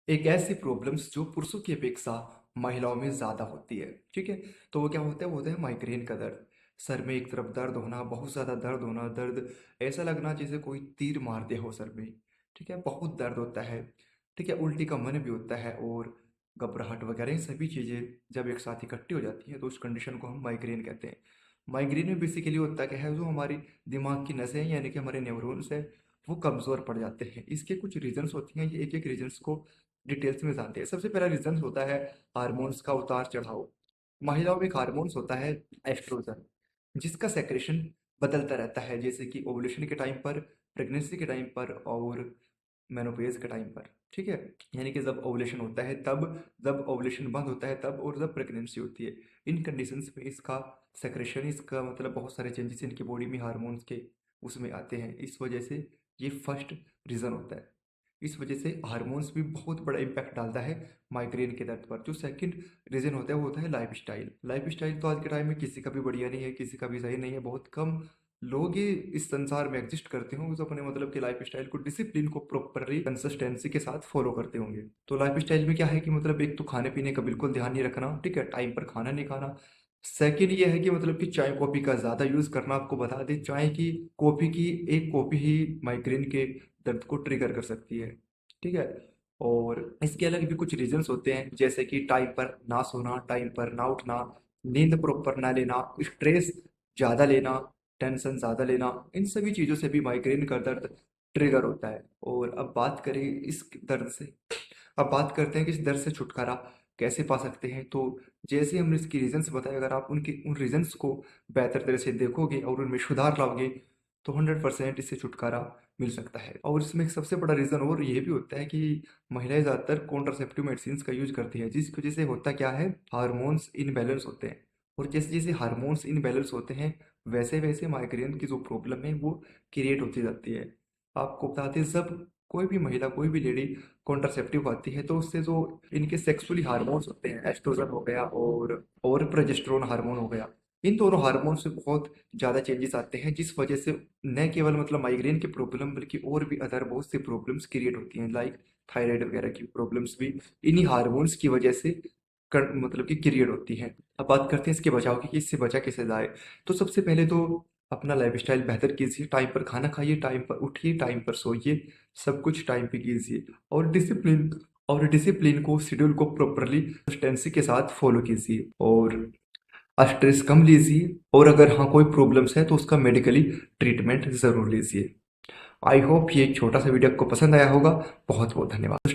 एक ऐसी प्रॉब्लम्स जो पुरुषों की अपेक्षा महिलाओं में ज़्यादा होती है। ठीक है। तो वो क्या होता है, वो होता है माइग्रेन का दर्द। सर में एक तरफ दर्द होना, बहुत ज़्यादा दर्द होना, दर्द ऐसा लगना जैसे कोई तीर मार दे हो सर में। ठीक है, बहुत दर्द होता है। ठीक है, उल्टी का मन भी होता है और घबराहट वगैरह ये सभी चीज़ें जब एक साथ इकट्ठी हो जाती हैं तो उस कंडीशन को हम माइग्रेन कहते हैं। माइग्रेन में बेसिकली होता क्या है, जो हमारी दिमाग की नसें हैं यानी कि हमारे न्यूरॉन्स है वो कमज़ोर पड़ जाते हैं। इसके कुछ रीजंस होती हैं, ये एक एक रीजंस को डिटेल्स में जानते हैं। सबसे पहला रीजन होता है हार्मोन्स का उतार चढ़ाव। महिलाओं में एक हार्मोन्स होता है एस्ट्रोजन, जिसका सेक्रेशन बदलता रहता है, जैसे कि ओवुलेशन के टाइम पर, प्रेगनेंसी के टाइम पर और मेनोपेज के टाइम पर। ठीक है, यानी कि जब ओवुलेशन होता है तब, जब ओवुलेशन बंद होता है तब, और जब प्रेगनेंसी होती है। इन कंडीशंस में इसका सेक्रेशन, इसका मतलब बहुत सारे चेंजेस इनकी बॉडी में हार्मोन्स के उसमें आते हैं। इस वजह से ये फर्स्ट रीज़न होता है। इस वजह से हार्मोन्स भी बहुत बड़ा इम्पैक्ट डालता है माइग्रेन के दर्द पर। जो सेकंड रीज़न होता है वो होता है लाइफस्टाइल। लाइफस्टाइल तो आज के टाइम में किसी का भी बढ़िया नहीं है, किसी का भी सही नहीं है। बहुत कम लोग ही इस संसार में एग्जिस्ट करते होंगे जो अपने मतलब कि लाइफस्टाइल को, डिसिप्लिन को प्रॉपरली कंसिस्टेंसी के साथ फॉलो करते होंगे। तो लाइफस्टाइल में क्या है कि मतलब एक तो खाने पीने का बिल्कुल ध्यान नहीं रखना। ठीक है, टाइम पर खाना नहीं खाना। सेकंड ये है कि मतलब कि चाय कॉफ़ी का ज़्यादा यूज़ करना। आपको बता दें, चाय की, कॉफ़ी की एक कॉफ़ी ही माइग्रेन के दर्द को ट्रिगर कर सकती है। ठीक है, और इसके अलग भी कुछ रीजंस होते हैं, जैसे कि टाइम पर ना सोना, टाइम पर ना उठना, नींद प्रॉपर ना लेना, स्ट्रेस ज़्यादा लेना, टेंशन ज़्यादा लेना, इन सभी चीज़ों से भी माइग्रेन का दर्द ट्रिगर होता है। और अब बात करें इस दर्द से, अब बात करते हैं कि इस दर्द से छुटकारा कैसे पा सकते हैं। तो जैसे हमने इसकी रीजंस बताए, अगर आप उनके उन रीजंस को बेहतर तरह से देखोगे और उनमें सुधार लाओगे तो 100% इससे छुटकारा मिल सकता है। और इसमें एक सबसे बड़ा रीज़न और ये भी होता है कि महिलाएं ज़्यादातर कॉन्ट्रासेप्टिव मेडिसिन का यूज करती है, जिसकी वजह से होता क्या है, हार्मोन्स इनबैलेंस होते हैं। और जैसे जैसे हार्मोन्स इनबैलेंस होते हैं वैसे वैसे माइग्रेन की जो प्रॉब्लम है वो क्रिएट होती जाती है। आपको बताते हैं, जब कोई भी महिला, कोई भी लेडी कॉन्ट्रासेप्टिव आती है तो उससे जो इनके सेक्सुअली हार्मोन्स होते हैं, एस्ट्रोजन हो गया और प्रोजेस्टेरोन हार्मोन हो गया, इन दोनों हार्मोन से बहुत ज़्यादा चेंजेस आते हैं, जिस वजह से न केवल मतलब माइग्रेन की प्रॉब्लम बल्कि और भी अदर बहुत सी प्रॉब्लम्स क्रिएट होती हैं, लाइक थायराइड वगैरह की प्रॉब्लम्स भी इन्हीं हार्मोन्स की वजह से मतलब कि क्रिएट होती हैं। अब बात करते हैं इसके बचाव की कि इससे बचा कैसे जाए। तो सबसे पहले तो अपना लाइफस्टाइल बेहतर कीजिए, टाइम पर खाना खाइए, टाइम पर उठिए, टाइम पर सोइए, सब कुछ टाइम पे कीजिए। और डिसिप्लिन को, शेड्यूल को प्रॉपरली कंसिस्टेंसी के साथ फॉलो कीजिए और स्ट्रेस कम लीजिए। और अगर हाँ कोई प्रॉब्लम्स है तो उसका मेडिकली ट्रीटमेंट ज़रूर लीजिए। आई होप ये एक छोटा सा वीडियो आपको पसंद आया होगा। बहुत बहुत धन्यवाद।